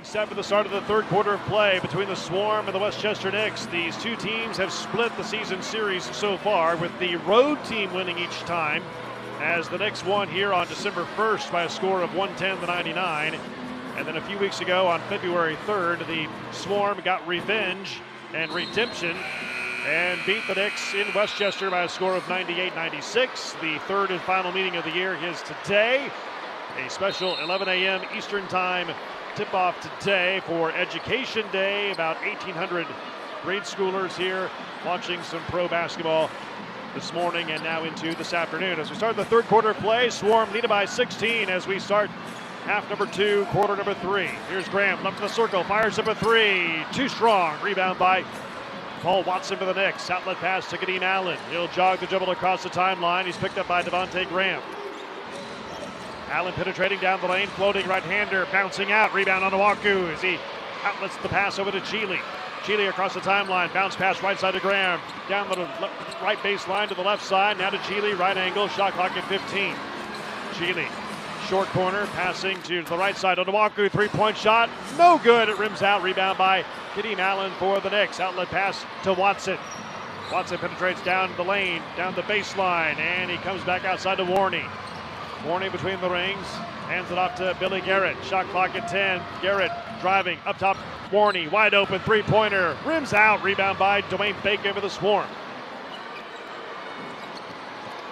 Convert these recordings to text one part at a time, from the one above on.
Getting set for the start of the third quarter of play between the Swarm and the Westchester Knicks. These two teams have split the season series so far, with the road team winning each time, as the Knicks won here on December 1st by a score of 110-99. And then a few weeks ago on February 3rd, the Swarm got revenge and redemption and beat the Knicks in Westchester by a score of 98-96. The third and final meeting of the year is today. A special 11 a.m. Eastern Time tip-off today for Education Day. About 1,800 grade schoolers here watching some pro basketball this morning and now into this afternoon. As we start the third quarter of play, Swarm leading by 16 as we start half number 2, quarter number 3. Here's Graham, left of the circle, fires up a 3. Too strong. Rebound by Paul Watson for the Knicks. Outlet pass to Kadeem Allen. He'll jog the dribble across the timeline. He's picked up by Devontae Graham. Allen penetrating down the lane, floating right-hander, bouncing out. Rebound on Owaku as he outlets the pass over to Chile. Chile across the timeline, bounce pass right side to Graham. Down the right baseline to the left side. Now to Chile, right angle, shot clock at 15. Chile, short corner, passing to the right side on Owaku. Three-point shot, no good. It rims out. Rebound by Kadeem Allen for the Knicks. Outlet pass to Watson. Watson penetrates down the lane, down the baseline, and he comes back outside to Warney. Warney between the rings, hands it off to Billy Garrett. Shot clock at 10. Garrett driving up top. Warney wide open three-pointer, rims out. Rebound by Dwayne Bacon for the Swarm.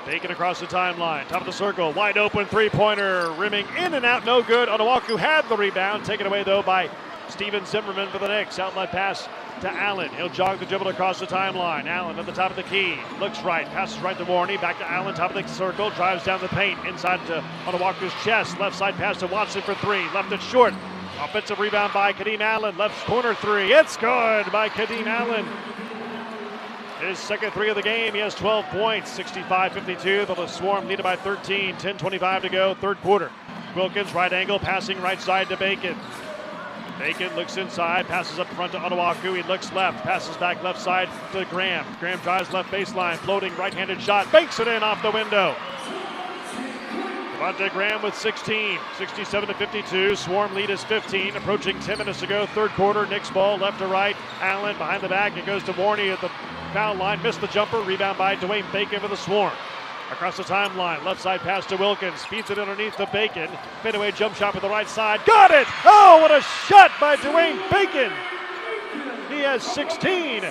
Bacon across the timeline, top of the circle, wide open three-pointer, rimming in and out, no good. Owaku had the rebound, taken away though by Steven Zimmerman for the Knicks. Outlet pass to Allen. He'll jog the dribble across the timeline. Allen at the top of the key. Looks right. Passes right to Warney. Back to Allen. Top of the circle. Drives down the paint. Inside to Owaku's chest. Left side pass to Watson for 3. Left it short. Offensive rebound by Kadeem Allen. Left corner 3. It's good by Kadeem Allen. His second 3 of the game. He has 12 points. 65-52. The Swarm leaded by 13. 10:25 to go. Third quarter. Wilkins right angle. Passing right side to Bacon. Bacon looks inside, passes up front to Owaku. He looks left, passes back left side to Graham. Graham drives left baseline, floating right-handed shot, banks it in off the window. Devontae Graham with 16, 67-52. Swarm lead is 15, approaching 10 minutes to go. Third quarter, Knicks ball left to right. Allen behind the back. It goes to Warney at the foul line. Missed the jumper. Rebound by Dwayne Bacon for the Swarm. Across the timeline, left side pass to Wilkins, feeds it underneath to Bacon. Fadeaway jump shot with the right side, got it! Oh, what a shot by Dwayne Bacon! He has 16,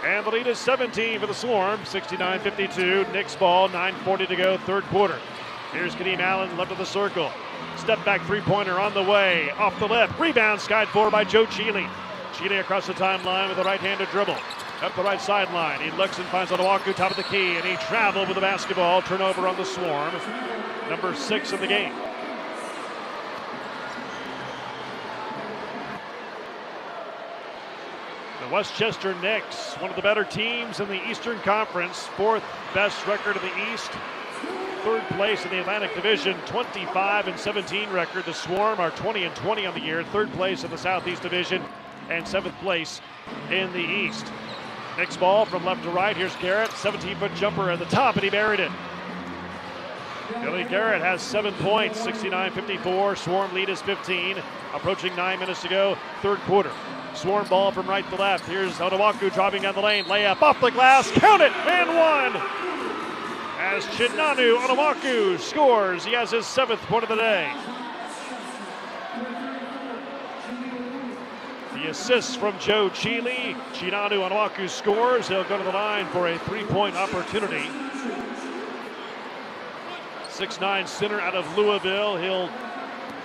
and the lead is 17 for the Swarm, 69-52. Knicks ball, 9:40 to go, third quarter. Here's Kadeem Allen, left of the circle. Step back three-pointer on the way, off the left. Rebound skied for by Joe Chile. Chile across the timeline with a right-handed dribble. Up the right sideline, he looks and finds Owaku top of the key, and he traveled with the basketball. Turnover on the Swarm, number 6 in the game. The Westchester Knicks, one of the better teams in the Eastern Conference, 4th best record in the East, 3rd place in the Atlantic Division, 25-17 record. The Swarm are 20-20 on the year, 3rd place in the Southeast Division, and 7th place in the East. Knicks ball from left to right. Here's Garrett, 17-foot jumper at the top, and he buried it. Billy Garrett has 7 points, 69-54. Swarm lead is 15. Approaching 9 minutes to go, third quarter. Swarm ball from right to left. Here's Owaku driving down the lane. Layup off the glass. Count it, and one. As Chinanu Owaku scores, he has his 7th point of the day. The assist from Joe Chile. Chinanu Owaku scores. He'll go to the line for a 3-point opportunity. 6'9" center out of Louisville. He'll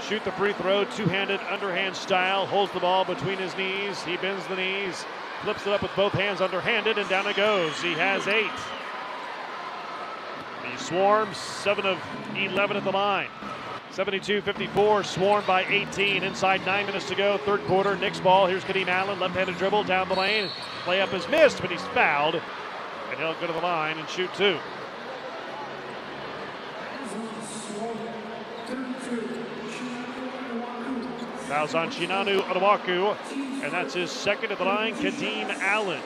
shoot the free throw, two-handed underhand style. Holds the ball between his knees. He bends the knees, flips it up with both hands underhanded, and down it goes. He has 8. The Swarm, 7 of 11 at the line. 72-54, Swarm by 18. Inside 9 minutes to go, third quarter. Knicks ball. Here's Kadeem Allen, left-handed dribble down the lane. Layup is missed, but he's fouled, and he'll go to the line and shoot 2. Fouls on Chinanu Owaku, and that's his 2nd at the line. Kadeem Allen,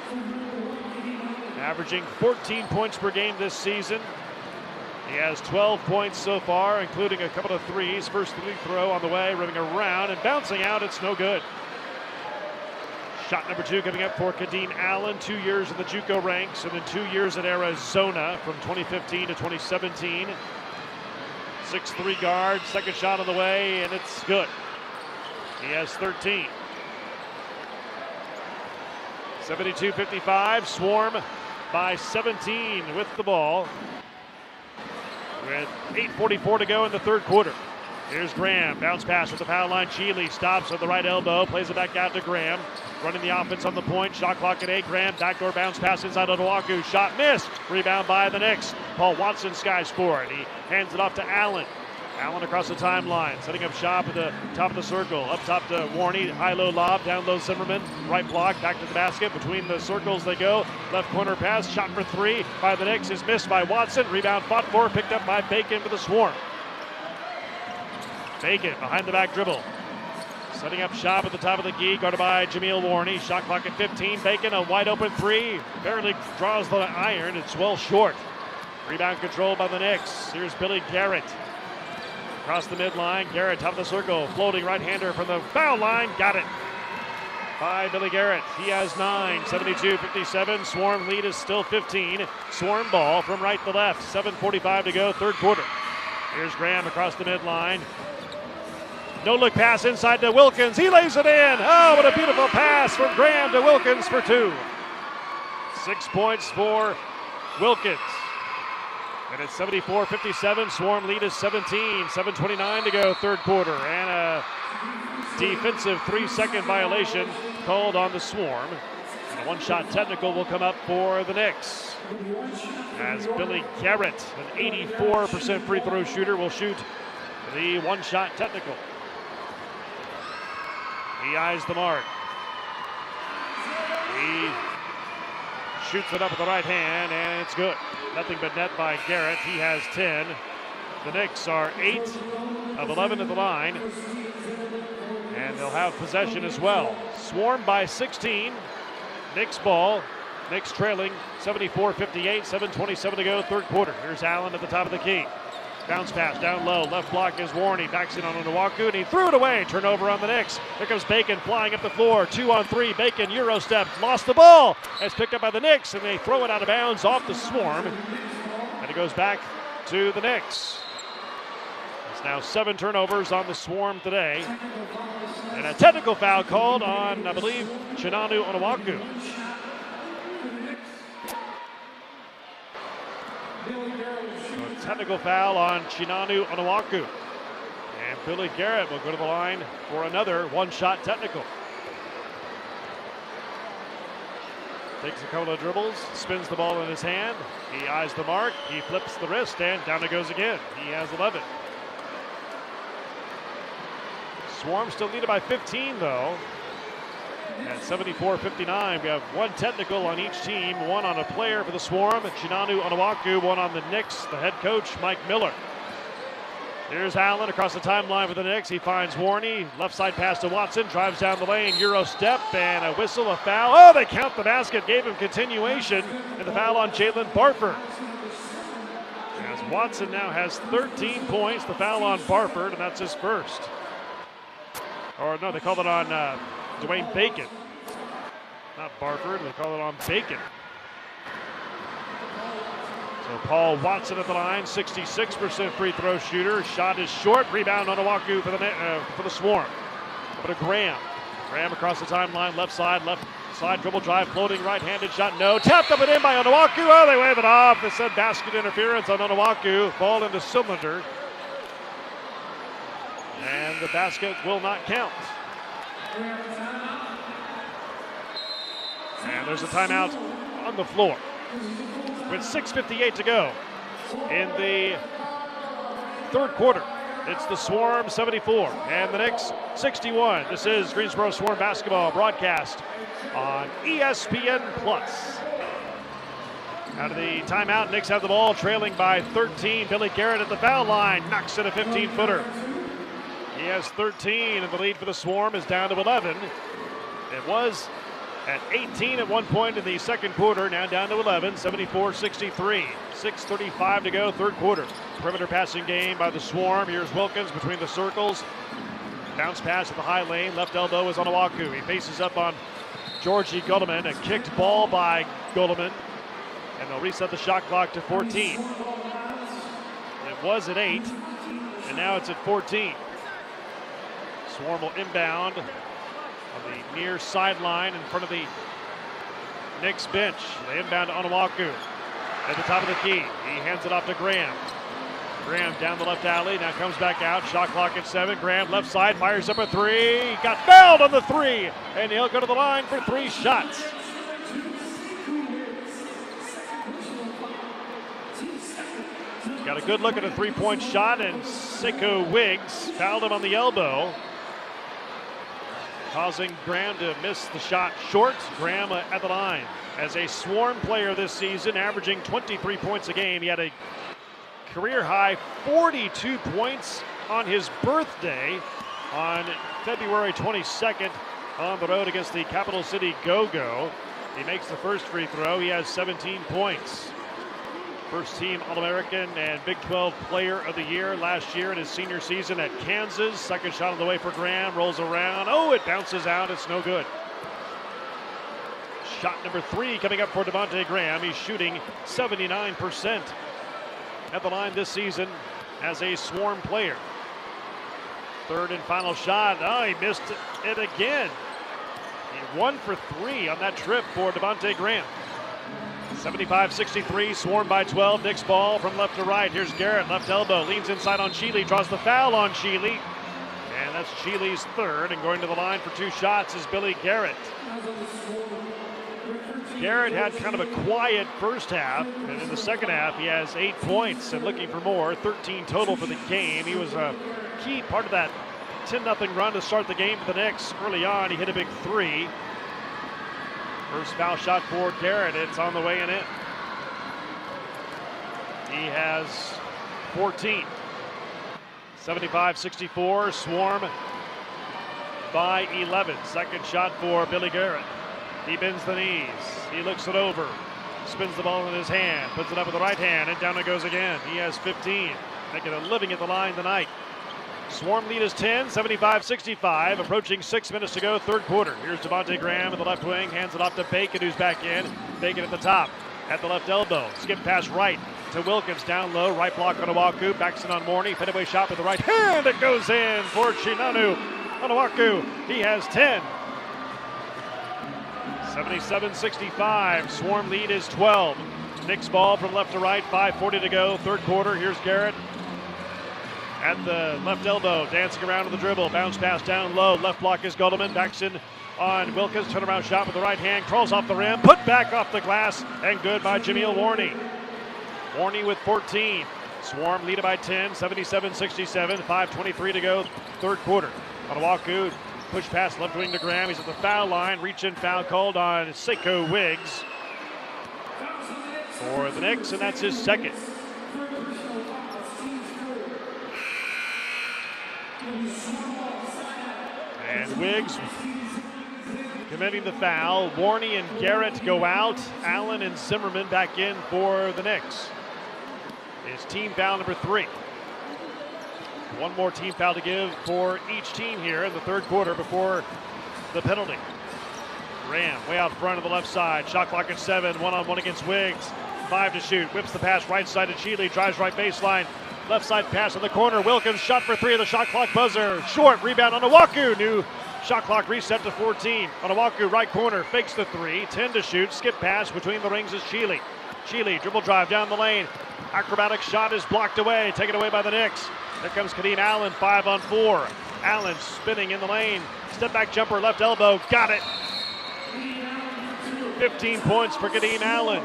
averaging 14 points per game this season. He has 12 points so far, including a couple of threes. First free throw on the way, rimming around and bouncing out. It's no good. Shot number 2 coming up for Kadeem Allen. 2 years in the JUCO ranks and then 2 years at Arizona from 2015 to 2017. 6'3" guard. Second shot on the way, and it's good. He has 13. 72-55. Swarm by 17 with the ball. With 8:44 to go in the third quarter. Here's Graham, bounce pass at the foul line. Cheeley stops at the right elbow, plays it back out to Graham. Running the offense on the point, shot clock at 8. Graham, backdoor bounce pass inside Onuaku. Shot missed, rebound by the Knicks. Paul Watson skies for it. He hands it off to Allen. Allen across the timeline, setting up shop at the top of the circle. Up top to Warney, high-low lob, down low Zimmerman. Right block, back to the basket. Between the circles they go. Left corner pass, shot for 3 by the Knicks is missed by Watson. Rebound fought for, picked up by Bacon for the Swarm. Bacon behind the back dribble. Setting up shop at the top of the key, guarded by Jameel Warney. Shot clock at 15. Bacon, a wide open 3. Barely draws the iron. It's well short. Rebound controlled by the Knicks. Here's Billy Garrett. Across the midline, Garrett top of the circle, floating right-hander from the foul line, got it by Billy Garrett. He has 9, 72-57. Swarm lead is still 15. Swarm ball from right to left, 7:45 to go, third quarter. Here's Graham across the midline. No-look pass inside to Wilkins. He lays it in. Oh, what a beautiful pass from Graham to Wilkins for 2. 6 points for Wilkins. And it's 74-57. Swarm lead is 17. 7:29 to go, third quarter. And a defensive 3-second violation called on the Swarm. And a one-shot technical will come up for the Knicks. As Billy Garrett, an 84% free throw shooter, will shoot the one-shot technical. He eyes the mark. He shoots it up with the right hand, and it's good. Nothing but net by Garrett. He has 10. The Knicks are 8 of 11 at the line, and they'll have possession as well. Swarm by 16. Knicks ball. Knicks trailing 74-58. 7:27 to go, third quarter. Here's Allen at the top of the key. Bounce pass down low. Left block is Warney. Backs in on Onuaku, and he threw it away. Turnover on the Knicks. Here comes Bacon flying up the floor. 2-on-3. Bacon Euro step. Lost the ball. It's picked up by the Knicks, and they throw it out of bounds off the Swarm. And it goes back to the Knicks. It's now 7 turnovers on the Swarm today. And a technical foul called on, I believe, Chinanu Onuaku. So technical foul on Chinanu Onuaku. And Billy Garrett will go to the line for another one-shot technical. Takes a couple of dribbles, spins the ball in his hand. He eyes the mark, he flips the wrist, and down it goes again. He has 11. Swarm still leaded by 15, though. At 74-59, we have one technical on each team, one on a player for the Swarm, Chinanu Onuaku, one on the Knicks, the head coach, Mike Miller. Here's Allen across the timeline for the Knicks. He finds Warney, left side pass to Watson, drives down the lane, Euro step, and a whistle, a foul. Oh, they count the basket, gave him continuation, and the foul on Jalen Barford. As Watson now has 13 points, the foul on Barford, and that's his first. Or no, they called it on Dwayne Bacon. Not Barford, they call it on Bacon. So Paul Watson at the line, 66% free throw shooter. Shot is short, rebound on Onuaku for the Swarm. Over to Graham. Graham across the timeline, left side dribble drive, floating right-handed shot, no. Tapped up and in by Onuaku. Oh, they wave it off. They said basket interference on Onuaku. Ball into cylinder. And the basket will not count. And there's a timeout on the floor. With 6:58 to go in the third quarter. It's the Swarm 74 and the Knicks 61. This is Greensboro Swarm basketball broadcast on ESPN+. Out of the timeout, Knicks have the ball, trailing by 13. Billy Garrett at the foul line, knocks in a 15-footer. He has 13, and the lead for the Swarm is down to 11. It was at 18 at one point in the second quarter, now down to 11, 74-63. 6:35 to go, third quarter. Perimeter passing game by the Swarm. Here's Wilkins between the circles. Bounce pass at the high lane. Left elbow is on Onuaku. He faces up on Georgie Gulliman. A kicked ball by Gulliman. And they'll reset the shot clock to 14. It was at 8, and now it's at 14. Swarm will inbound on the near sideline in front of the Knicks bench. They inbound to Onuaku at the top of the key. He hands it off to Graham. Graham down the left alley, now comes back out. Shot clock at 7. Graham left side, fires up a 3. He got fouled on the 3, and he'll go to the line for 3 shots. Got a good look at a 3-point shot, and Sekou Wiggs fouled him on the elbow, causing Graham to miss the shot short. Graham at the line as a Swarm player this season, averaging 23 points a game. He had a career-high 42 points on his birthday on February 22nd on the road against the Capital City Go-Go. He makes the first free throw. He has 17 points. First team All-American and Big 12 Player of the Year last year in his senior season at Kansas. Second shot on the way for Graham, rolls around. Oh, it bounces out, it's no good. Shot number 3 coming up for Devontae Graham. He's shooting 79% at the line this season as a Swarm player. Third and final shot. Oh, he missed it again. He 1 for 3 on that trip for Devontae Graham. 75-63, Swarm by 12. Knicks ball from left to right. Here's Garrett, left elbow, leans inside on Sheely, draws the foul on Sheely. And that's Sheely's third, and going to the line for 2 shots is Billy Garrett. Garrett had kind of a quiet first half, and in the second half he has 8 points and looking for more, 13 total for the game. He was a key part of that 10-0 run to start the game for the Knicks. Early on, he hit a big 3. First foul shot for Garrett. It's on the way and in. He has 14. 75-64. Swarm by 11. Second shot for Billy Garrett. He bends the knees. He looks it over. Spins the ball in his hand. Puts it up with the right hand, and down it goes again. He has 15. Making a living at the line tonight. Swarm lead is 10, 75-65, approaching 6 minutes to go, third quarter. Here's Devontae Graham in the left wing, hands it off to Bacon, who's back in. Bacon at the top, at the left elbow. Skip pass right to Wilkins, down low, right block on Onuaku, backs in on Morney, fadeaway shot with the right hand, it goes in for Chinanu. Onuaku, he has 10. 77-65, Swarm lead is 12. Knicks ball from left to right, 5:40 to go, third quarter. Here's Garrett at the left elbow, dancing around with the dribble, bounce pass down low, left block is Gulliman, backs in on Wilkins, turnaround shot with the right hand, crawls off the rim, put back off the glass, and good by Jameel Warney. Warney with 14. Swarm lead by 10, 77-67, 5:23 to go, third quarter. Onuaku, push pass left wing to Graham, he's at the foul line, reach in foul called on Sekou Wiggs for the Knicks, and that's his second. And Wiggs committing the foul. Warney and Garrett go out. Allen and Zimmerman back in for the Knicks. It's team foul number 3. One more team foul to give for each team here in the third quarter before the penalty. Graham way out front of the left side. Shot clock at 7. 1-on-1 against Wiggs. 5 to shoot. Whips the pass right side to Sheely. Drives right baseline. Left side pass in the corner. Wilkins shot for 3 of the shot clock buzzer. Short rebound on Onuaku. New shot clock reset to 14. Onuaku right corner fakes the 3. 10 to shoot. Skip pass between the rings is Sheely. Sheely dribble drive down the lane. Acrobatic shot is blocked away. Taken away by the Knicks. There comes Kadeem Allen 5-on-4. Allen spinning in the lane. Step back jumper left elbow. Got it. 15 points for Kadeem Allen.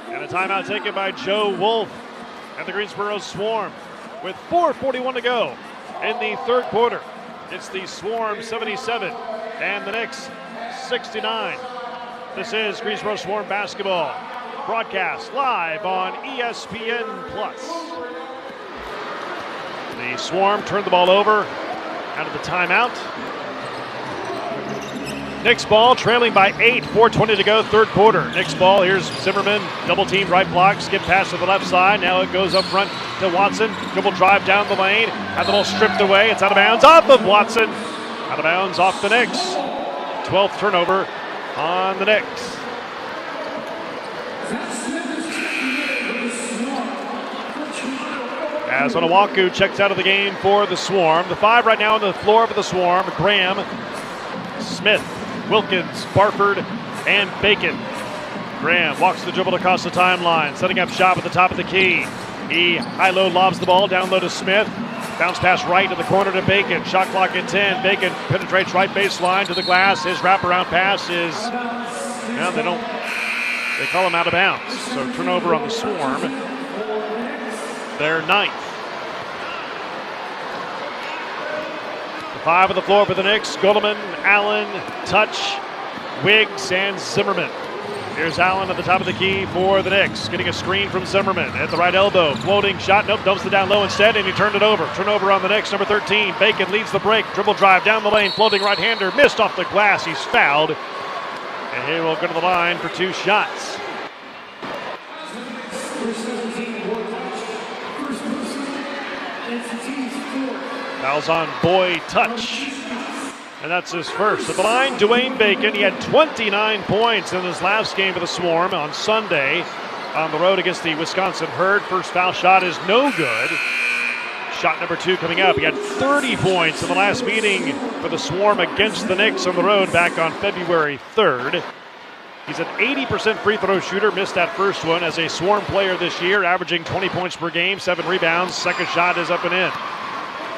And a timeout taken by Joe Wolf and the Greensboro Swarm with 4:41 to go in the third quarter. It's the Swarm 77 and the Knicks 69. This is Greensboro Swarm basketball, broadcast live on ESPN+. The Swarm turned the ball over out of the timeout. Knicks ball, trailing by 8, 4:20 to go, third quarter. Knicks ball, here's Zimmerman, double team, right block, skip pass to the left side. Now it goes up front to Watson. Dribble drive down the lane, had the ball stripped away. It's out of bounds off of Watson. Out of bounds off the Knicks. 12th turnover on the Knicks. As Onawaku checks out of the game for the Swarm. The 5 right now on the floor for the Swarm. Graham, Smith, Wilkins, Barford, and Bacon. Graham walks the dribble across the timeline, setting up shop at the top of the key. He high-low lobs the ball, down low to Smith. Bounce pass right to the corner to Bacon. Shot clock at 10. Bacon penetrates right baseline to the glass. His wraparound pass is, well, they call him out of bounds. So turnover on the Swarm. Their 9th. The 5 on the floor for the Knicks. Goldman, Allen, Touch, Wiggs, and Zimmerman. Here's Allen at the top of the key for the Knicks. Getting a screen from Zimmerman at the right elbow. Floating shot. Nope, dumps it down low instead, and he turned it over. Turnover on the Knicks, number 13. Bacon leads the break. Dribble drive down the lane. Floating right-hander. Missed off the glass. He's fouled. And he will go to the line for 2 shots. Fouls on Boy Touch. And that's his first. At the line, Dwayne Bacon. He had 29 points in his last game for the Swarm on Sunday on the road against the Wisconsin Herd. First foul shot is no good. Shot number 2 coming up. He had 30 points in the last meeting for the Swarm against the Knicks on the road back on February 3rd. He's an 80% free throw shooter. Missed that first one as a Swarm player this year, averaging 20 points per game, 7 rebounds. Second shot is up and in.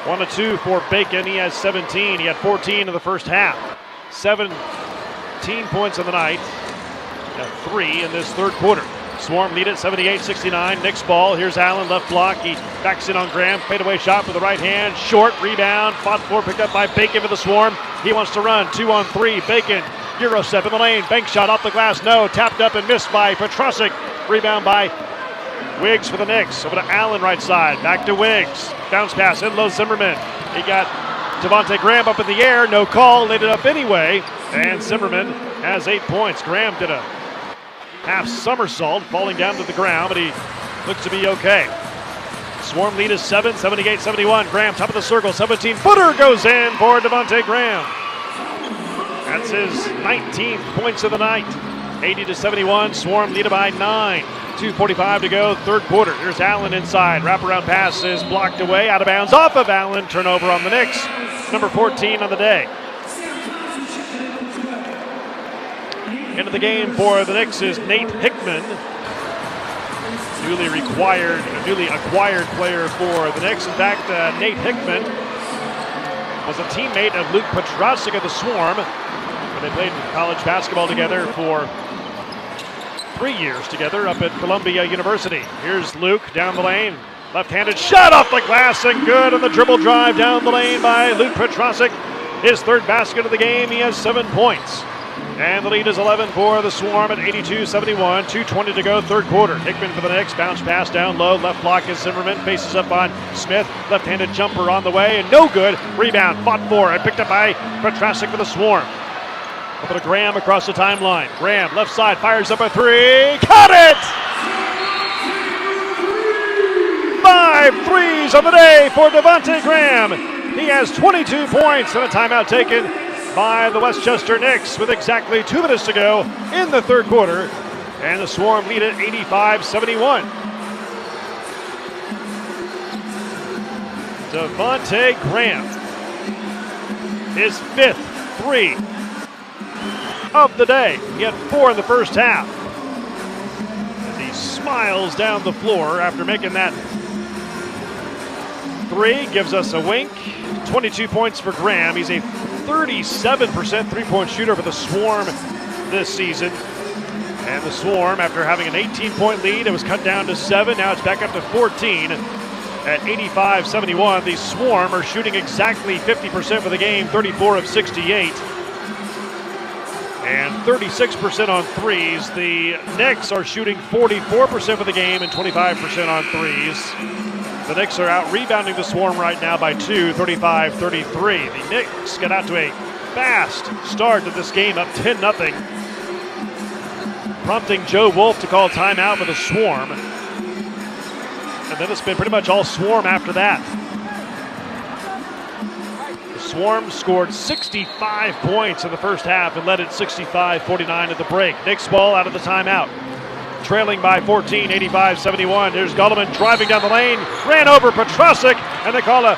1 of 2 for Bacon. He has 17. He had 14 in the first half. 17 points in the night. 3 in this third quarter. Swarm lead it 78-69. Knicks ball. Here's Allen, left block. He backs in on Graham. Fadeaway shot with the right hand. Short rebound. Fought for, picked up by Bacon for the Swarm. He wants to run. 2 on 3. Bacon. Euro step in the lane. Bank shot off the glass. No. Tapped up and missed by Petrosic. Rebound by Wiggs for the Knicks. Over to Allen right side. Back to Wiggs. Bounce pass in low Zimmerman. He got Devontae Graham up in the air. No call. Laid it up anyway. And Zimmerman has 8 points. Graham did a half somersault falling down to the ground, but he looks to be okay. Swarm lead is 7, 78-71. Graham top of the circle. 17-footer goes in for Devontae Graham. That's his 19th points of the night. 80-71. Swarm lead by 9. 2:45 to go, third quarter. Here's Allen inside. Wraparound pass is blocked away, out of bounds off of Allen. Turnover on the Knicks. Number 14 on the day. Into the game for the Knicks is Nate Hickman. Newly acquired player for the Knicks. In fact, Nate Hickman was a teammate of Luke Petrosic of the Swarm. They played college basketball together for 3 years together up at Columbia University. Here's Luke down the lane. Left-handed shot off the glass and good on the dribble drive down the lane by Luke Petrosic. His third basket of the game. He has 7 points. And the lead is 11 for the Swarm at 82-71. 2:20 to go, third quarter. Hickman for the Knicks. Bounce pass down low. Left block is Zimmerman. Faces up on Smith. Left-handed jumper on the way and no good. Rebound fought for and picked up by Petrosic for the Swarm. Up to Graham across the timeline. Graham, left side, fires up a 3. Cut it! 5 threes on the day for Devontae Graham. He has 22 points and a timeout taken by the Westchester Knicks with exactly 2 minutes to go in the third quarter. And the Swarm lead at 85-71. Devontae Graham, his 5th 3 of the day. He had 4 in the first half. As he smiles down the floor after making that 3, gives us a wink. 22 points for Graham. He's a 37% three-point shooter for the Swarm this season. And the Swarm, after having an 18-point lead, it was cut down to 7. Now it's back up to 14 at 85-71. The Swarm are shooting exactly 50% for the game, 34 of 68. And 36% on threes. The Knicks are shooting 44% for the game and 25% on threes. The Knicks are out rebounding the Swarm right now by 2, 35-33. The Knicks get out to a fast start to this game, up 10-0, prompting Joe Wolf to call timeout for the Swarm. And then it's been pretty much all Swarm after that. The Swarm scored 65 points in the first half and led it 65-49 at the break. Knicks ball out of the timeout. Trailing by 14, 85-71. Here's Gulliman driving down the lane, ran over Petrosic, and they call a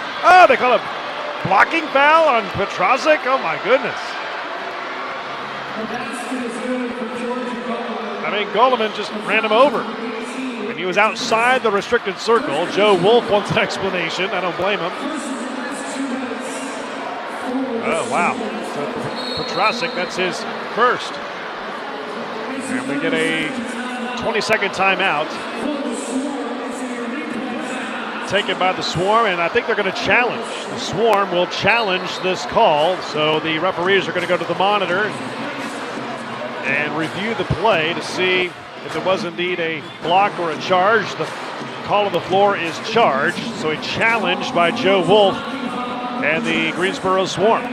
blocking foul on Petrosic. Oh my goodness. I mean, Gulliman just ran him over. And he was outside the restricted circle. Joe Wolf wants an explanation. I don't blame him. Oh, wow. So Petrosic, that's his first. And we get a 20-second timeout taken by the Swarm, and I think they're going to challenge. The Swarm will challenge this call, so the referees are going to go to the monitor and review the play to see if it was indeed a block or a charge. The call on the floor is charged, so a challenge by Joe Wolf and the Greensboro Swarm.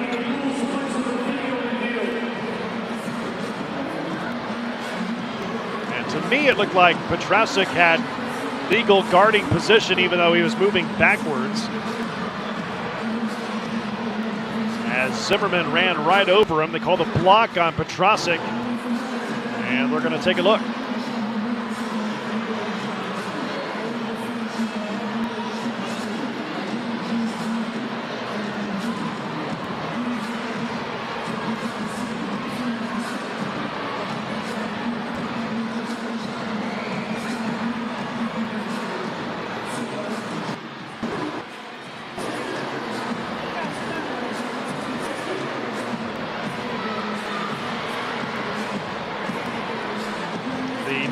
And to me, it looked like Petrosic had legal guarding position, even though he was moving backwards, as Zimmerman ran right over him. They called a block on Petrosic, and we're going to take a look.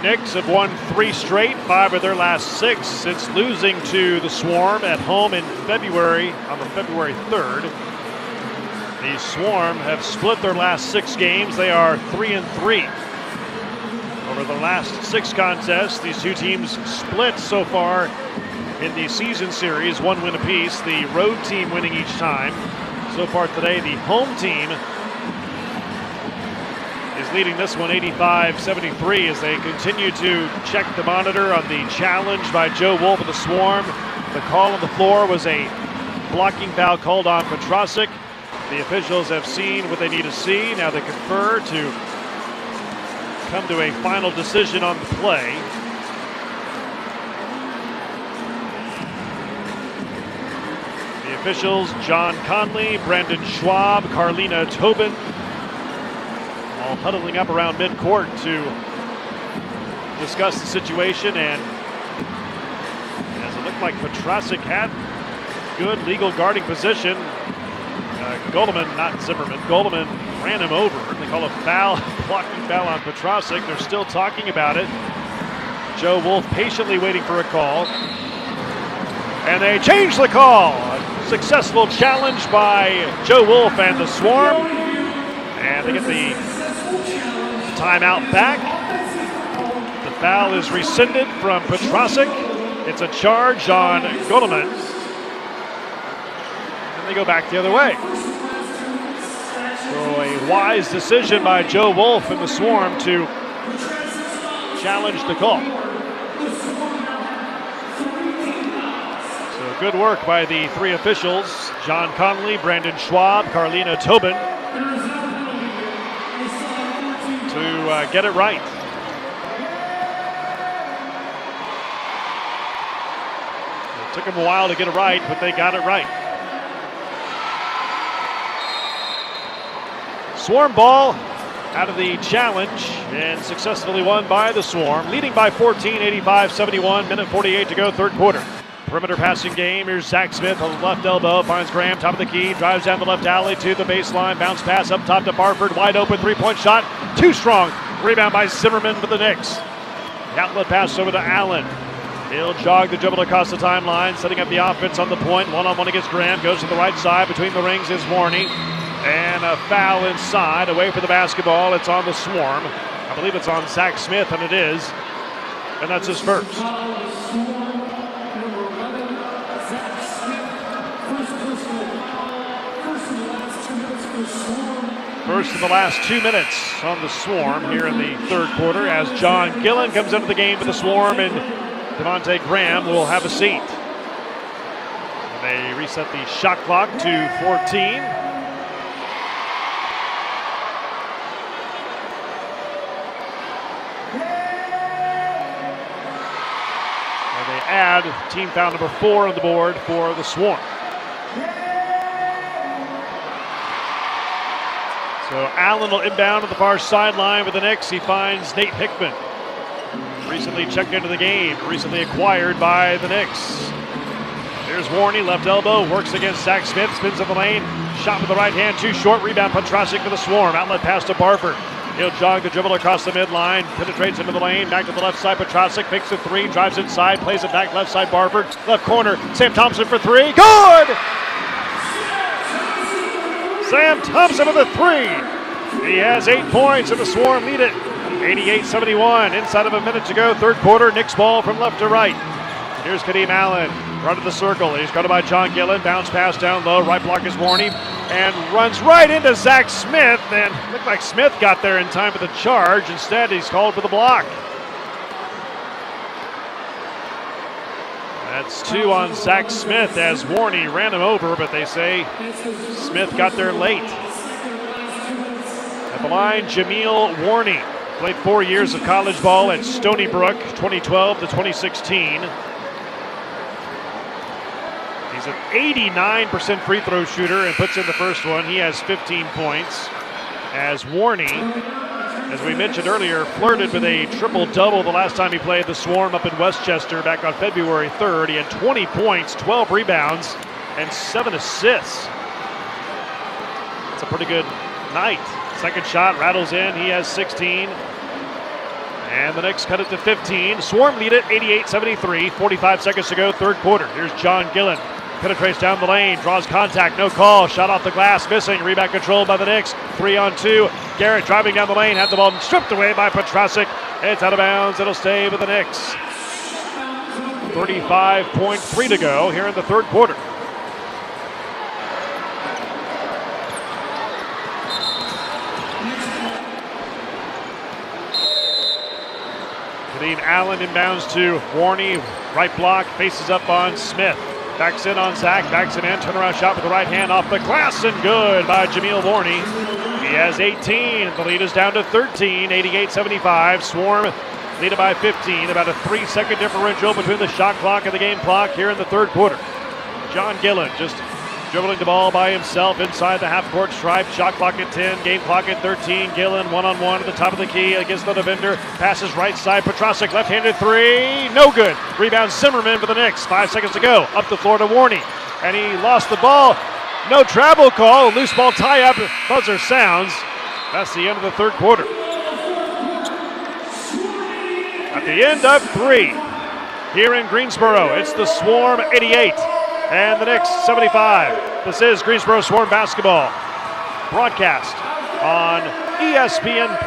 Knicks have won 3 straight, 5 of their last 6 since losing to the Swarm at home in February, on the February 3rd. The Swarm have split their last 6 games. They are 3-3. Over the last 6 contests, these two teams split so far in the season series, 1 win apiece. The road team winning each time. So far today, the home team is leading this one 85-73 as they continue to check the monitor on the challenge by Joe Wolf of the Swarm. The call on the floor was a blocking foul called on Petrosic. The officials have seen what they need to see. Now they confer to come to a final decision on the play. The officials, John Conley, Brandon Schwab, Carlina Tobin, all huddling up around midcourt to discuss the situation. And as it looked like Petrosic had good legal guarding position, Gulliman, not Zimmerman, Gulliman ran him over. They call a foul, blocking foul on Petrosic. They're still talking about it. Joe Wolf patiently waiting for a call. And they change the call. A successful challenge by Joe Wolf and the Swarm. And they get the timeout back. The foul is rescinded from Petrosic. It's a charge on Gulliman. And they go back the other way. So a wise decision by Joe Wolf and the Swarm to challenge the call. So good work by the 3 officials, John Conley, Brandon Schwab, Carlina Tobin, to get it right. It took them a while to get it right, but they got it right. Swarm ball out of the challenge and successfully won by the Swarm, leading by 14, 85-71, minute 48 to go, third quarter. Perimeter passing game. Here's Zach Smith on the left elbow, finds Graham, top of the key, drives down the left alley to the baseline, bounce pass up top to Barford, wide open three-point shot, too strong. Rebound by Zimmerman for the Knicks. The outlet pass over to Allen. He'll jog the dribble across the timeline, setting up the offense on the point. One-on-one against Graham, goes to the right side, between the rings is Warney. And a foul inside, away for the basketball. It's on the Swarm. I believe it's on Zach Smith, and it is. And that's his first. First personal foul, first and last 2 minutes for Swarm. First of the last 2 minutes on the Swarm here in the third quarter as John Gillen comes into the game for the Swarm and Devontae Graham will have a seat. And they reset the shot clock to 14. And they add team foul number 4 on the board for the Swarm. So Allen will inbound on the far sideline with the Knicks. He finds Nate Hickman. Recently checked into the game, recently acquired by the Knicks. Here's Warney, left elbow, works against Zach Smith, spins in the lane. Shot with the right hand, too short. Rebound, Petrasic for the Swarm. Outlet pass to Barford. He'll jog the dribble across the midline, penetrates into the lane, back to the left side. Petrasic fakes the three, drives inside, plays it back left side. Barford, left corner. Sam Thompson for three. Good! Sam Thompson with a three. He has 8 points and the Swarm lead it 88-71. Inside of a minute to go, third quarter. Knicks ball from left to right. Here's Kadeem Allen, run to the circle. He's guarded by John Gillen. Bounce pass down low. Right block is Warney and runs right into Zach Smith. And looked like Smith got there in time for the charge. Instead, he's called for the block. That's 2 on Zach Smith as Warney ran him over, but they say Smith got there late. At the line, Jameel Warney. Played 4 years of college ball at Stony Brook, 2012 to 2016. He's an 89% free throw shooter and puts in the first one. He has 15 points. As Warney, as we mentioned earlier, flirted with a triple-double the last time he played the Swarm up in Westchester back on February 3rd. He had 20 points, 12 rebounds, and 7 assists. That's a pretty good night. Second shot rattles in. He has 16. And the Knicks cut it to 15. Swarm lead it 88-73. 45 seconds to go, third quarter. Here's John Gillen. Penetrates down the lane, draws contact, no call. Shot off the glass, missing. Rebound controlled by the Knicks. 3-on-2. Garrett driving down the lane, had the ball stripped away by Petrasic. It's out of bounds. It'll stay with the Knicks. 35.3 to go here in the third quarter. Kadeem Allen inbounds to Warney. Right block, faces up on Smith. Backs in on Zach, backs him in, turnaround shot with the right hand off the glass and good by Jameel Warney. He has 18, the lead is down to 13, 88-75. Swarm lead it by 15, about a 3-second differential between the shot clock and the game clock here in the third quarter. John Gillen just dribbling the ball by himself inside the half-court stripe. Shot clock at 10, game clock at 13. Gillen one-on-one at the top of the key against the defender. Passes right side, Petrasic left-handed three. No good. Rebound Zimmerman for the Knicks. 5 seconds to go. Up the floor to Warney. And he lost the ball. No travel call. Loose ball tie-up. Buzzer sounds. That's the end of the third quarter. At the end of 3 here in Greensboro, it's the Swarm 88. And the Knicks 75. This is Greensboro Swarm basketball broadcast on ESPN+.